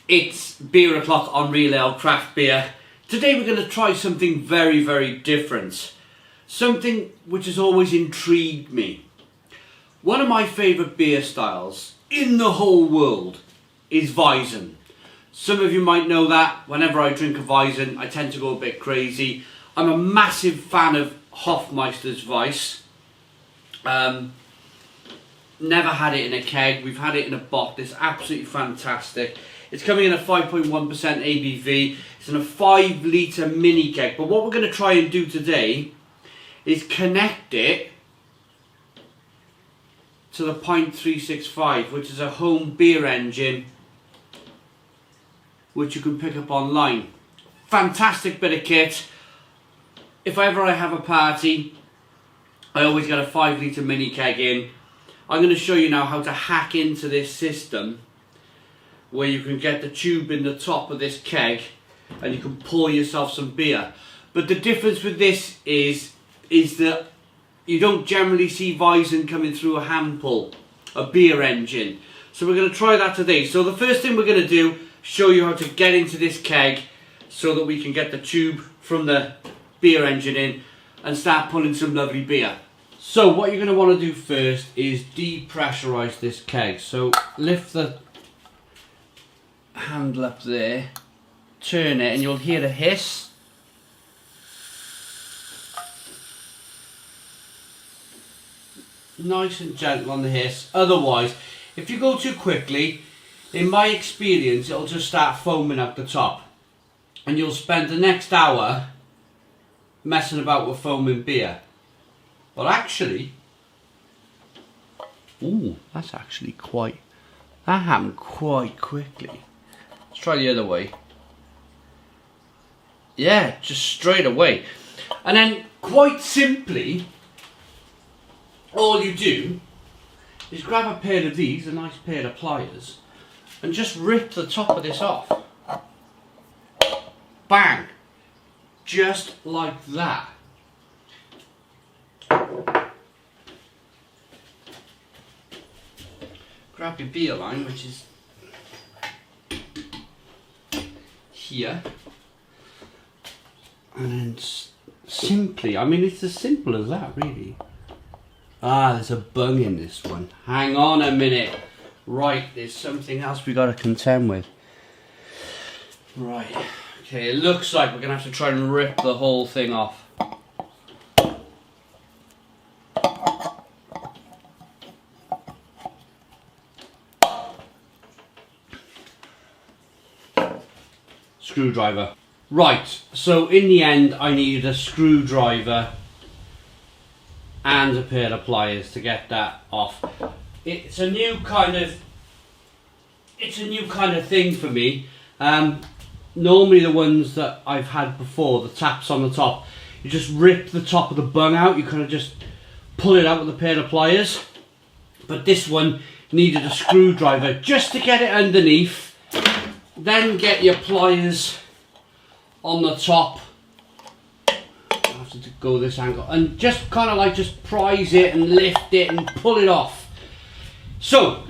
It's beer o'clock on Real Ale Craft Beer. Today we're going to try something very, very different. Something which has always intrigued me. One of my favourite beer styles in the whole world is Weisse. Some of you might know that whenever I drink a Weisse, I tend to go a bit crazy. I'm a massive fan of Hofmeister's Weisse. Never had it in a keg, we've had it in a bottle. It's absolutely fantastic. It's coming in at 5.1% ABV. It's in a 5 litre mini keg. But what we're going to try and do today is connect it to the Pint 365, which is a home beer engine which you can pick up online. Fantastic bit of kit. If ever I have a party, I always get a 5 litre mini keg in. I'm going to show you now how to hack into this system where you can get the tube in the top of this keg and you can pour yourself some beer. But the difference with this is that you don't generally see Weisse coming through a hand pull, a beer engine. So we're going to try that today. So the first thing we're going to do, show you how to get into this keg so that we can get the tube from the beer engine in and start pulling some lovely beer. So what you're going to want to do first is depressurize this keg. So lift the handle up there, turn it, and you'll hear the hiss. Nice and gentle on the hiss. Otherwise, if you go too quickly, in my experience, it'll just start foaming up the top. And you'll spend the next hour messing about with foaming beer. But actually, ooh, that's actually quite, that happened quite quickly. Let's try the other way. Yeah, just straight away. And then, quite simply, all you do is grab a pair of these, a nice pair of pliers, and just rip the top of this off. Bang! Just like that. Grab your beer line, which is here, and then simply, I mean, it's as simple as that, really. Ah, there's a bung in this one. Hang on a minute. Right, there's something else we got to contend with. Right, okay, it looks like we're going to have to try and rip the whole thing off. Screwdriver. Right, so in the end I needed a screwdriver and a pair of pliers to get that off. It's a new kind of thing for me. Normally the ones that I've had before, the taps on the top, you just rip the top of the bung out, you kind of just pull it out with a pair of pliers. But this one needed a screwdriver just to get it underneath. Then get your pliers on the top. I have to go this angle and just kind of like just prise it and lift it and pull it off. So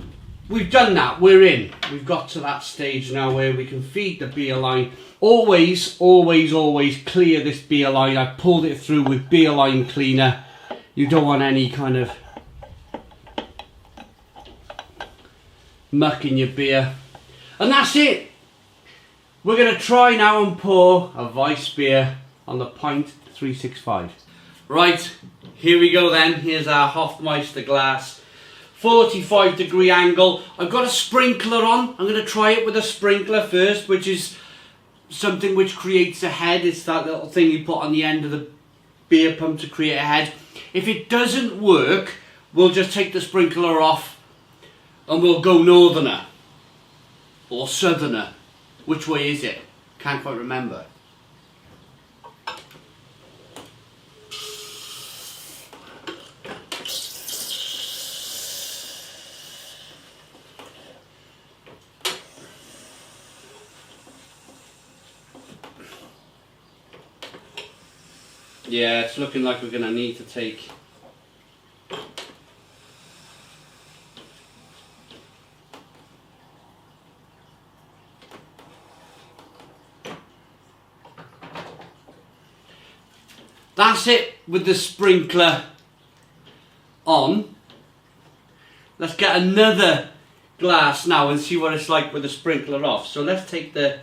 we've done that, we're in. We've got to that stage now where we can feed the beer line. Always, always, always clear this beer line. I pulled it through with beer line cleaner. You don't want any kind of muck in your beer. And that's it. We're going to try now and pour a Weissbier on the Pint 365. Right, here we go then. Here's our Hofmeister glass. 45-degree angle. I've got a sprinkler on. I'm going to try it with a sprinkler first, which is something which creates a head. It's that little thing you put on the end of the beer pump to create a head. If it doesn't work, we'll just take the sprinkler off and we'll go northerner or southerner. Which way is it? Can't quite remember. Yeah, it's looking like we're going to need to take That's it with the sprinkler on. Let's get another glass now and see what it's like with the sprinkler off. So let's take the...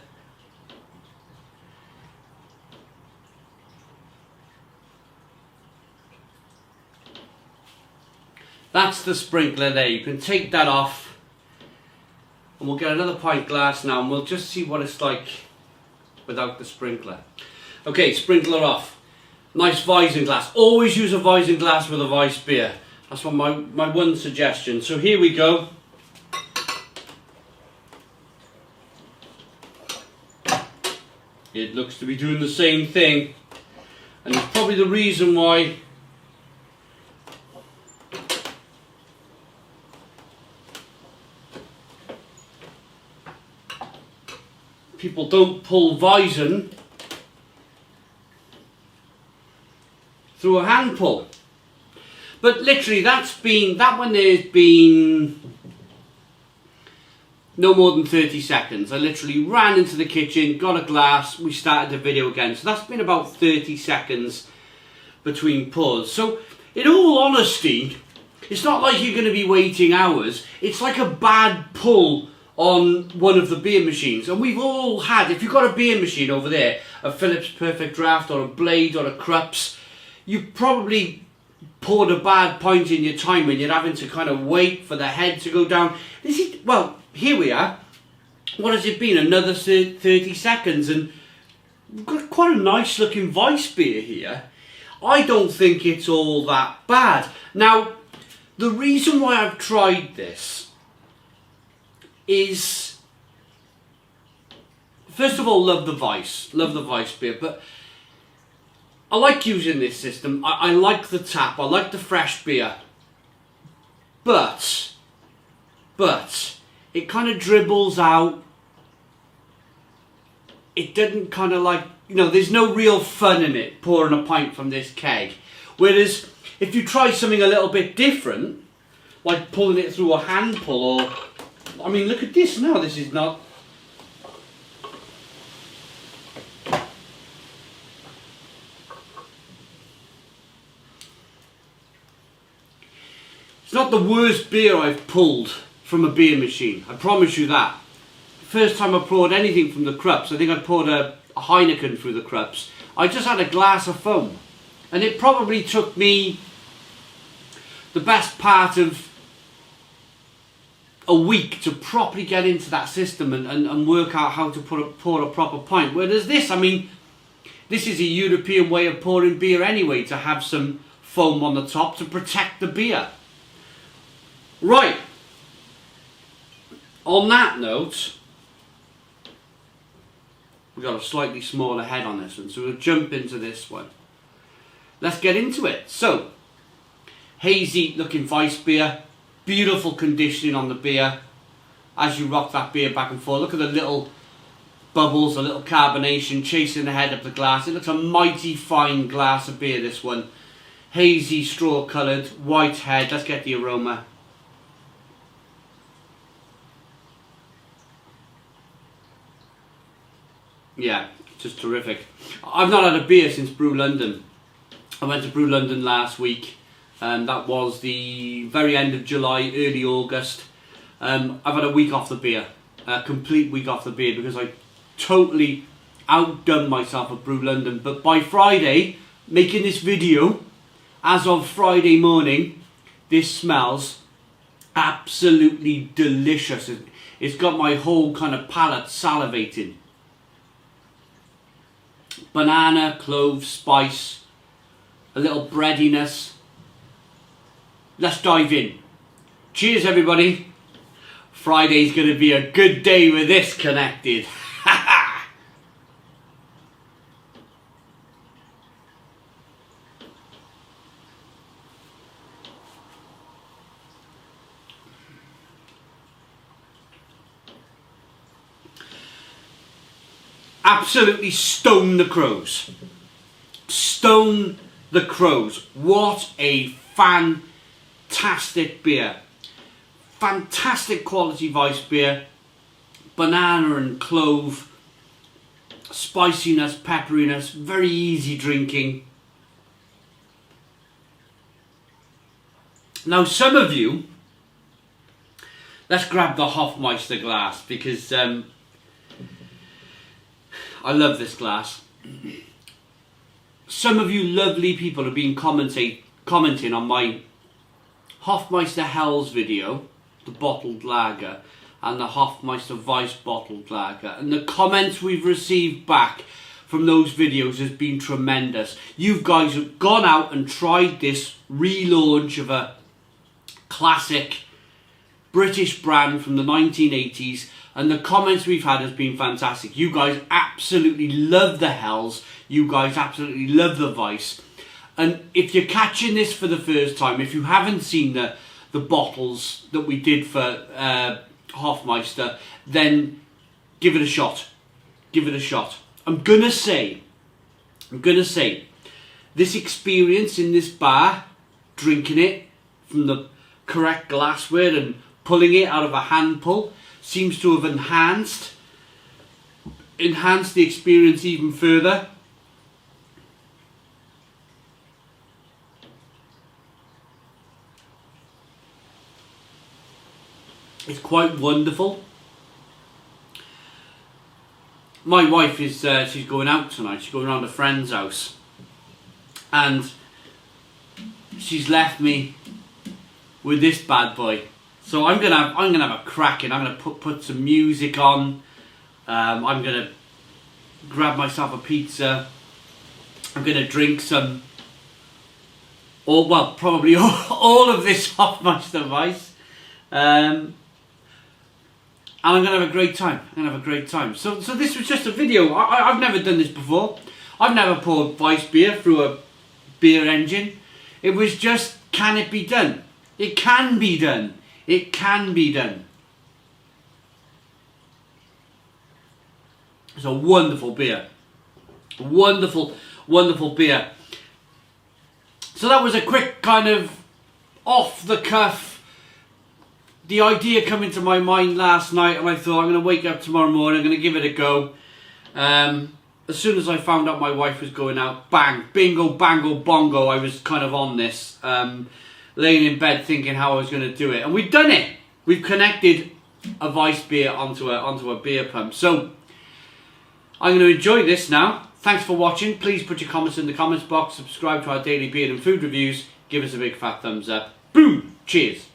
That's the sprinkler there. You can take that off. And we'll get another pint glass now and we'll just see what it's like without the sprinkler. Okay, sprinkler off. Nice Weisse glass. Always use a Weisse glass with a Weissbier. That's what my one suggestion. So here we go. It looks to be doing the same thing. And it's probably the reason why people don't pull Weisse through a hand pull. But literally that one there's been no more than 30 seconds. I literally ran into the kitchen, got a glass, we started the video again. So that's been about 30 seconds between pulls. So in all honesty, it's not like you're going to be waiting hours. It's like a bad pull on one of the beer machines. And we've all had, if you've got a beer machine over there, a Phillips Perfect Draft or a Blade or a Krups, you probably poured a bad pint in your time when you're having to kind of wait for the head to go down. Well, here we are. What has it been? Another 30 seconds and we've got quite a nice looking Weissbier here. I don't think it's all that bad. Now, the reason why I've tried this is, first of all, love the Weissbier, but I like using this system. I like the tap. I like the fresh beer. But it kind of dribbles out. It doesn't kind of like, you know, there's no real fun in it pouring a pint from this keg. Whereas if you try something a little bit different, like pulling it through a hand pull, or, I mean, look at this now. This is not... It's not the worst beer I've pulled from a beer machine. I promise you that. First time I poured anything from the Krups, I think I poured a Heineken through the Krups. I just had a glass of foam. And it probably took me the best part of a week to properly get into that system and work out how to pour a proper pint. Whereas this, I mean, this is a European way of pouring beer anyway, to have some foam on the top to protect the beer. Right, on that note, we've got a slightly smaller head on this one, so we'll jump into this one. Let's get into it. So, hazy looking Weissbier, beautiful conditioning on the beer as you rock that beer back and forth. Look at the little bubbles, a little carbonation chasing the head of the glass. It looks a mighty fine glass of beer, this one. Hazy, straw coloured, white head. Let's get the aroma. Yeah, just terrific. I've not had a beer since Brew London. I went to Brew London last week, and that was the very end of July, early August. I've had a week off the beer, a complete week off the beer, because I totally outdone myself at Brew London. But by Friday, making this video, as of Friday morning, this smells absolutely delicious. It's got my whole kind of palate salivating. Banana, clove, spice, a little breadiness. Let's dive in. Cheers, everybody. Friday's going to be a good day with this connected. Absolutely stone the crows. Stone the crows. What a fantastic beer. Fantastic quality Weissbier. Banana and clove. Spiciness, pepperiness. Very easy drinking. Now some of you, let's grab the Hofmeister glass, because I love this glass. Some of you lovely people have been commenting on my Hofmeister Hell's video, the bottled lager, and the Hofmeister Weisse bottled lager, and the comments we've received back from those videos has been tremendous. You guys have gone out and tried this relaunch of a classic British brand from the 1980s, and the comments we've had has been fantastic. You guys absolutely love the Hells, you guys absolutely love the Weisse, and if you're catching this for the first time, if you haven't seen the bottles that we did for Hofmeister, then give it a shot. Give it a shot. I'm gonna say, this experience in this bar, drinking it from the correct glassware and pulling it out of a hand pull, seems to have enhanced the experience even further. It's quite wonderful. My wife is she's going out tonight. She's going around a friend's house, and she's left me with this bad boy. So I'm gonna have a crack in. I'm gonna put some music on. I'm gonna grab myself a pizza. I'm gonna drink some, probably all of this Hofmeister Weisse. And I'm going to have a great time. So this was just a video. I've never done this before. I've never poured Weissbier through a beer engine. It was just, can it be done? It can be done. It can be done. It's a wonderful beer. Wonderful, wonderful beer. So that was a quick kind of off the cuff. The idea came into my mind last night, and I thought, I'm going to wake up tomorrow morning, I'm going to give it a go. As soon as I found out my wife was going out, bang, bingo, bango, bongo, I was kind of on this, laying in bed thinking how I was going to do it. And we've done it. We've connected a Weissbier onto a beer pump. So, I'm going to enjoy this now. Thanks for watching. Please put your comments in the comments box. Subscribe to our daily beer and food reviews. Give us a big fat thumbs up. Boom! Cheers.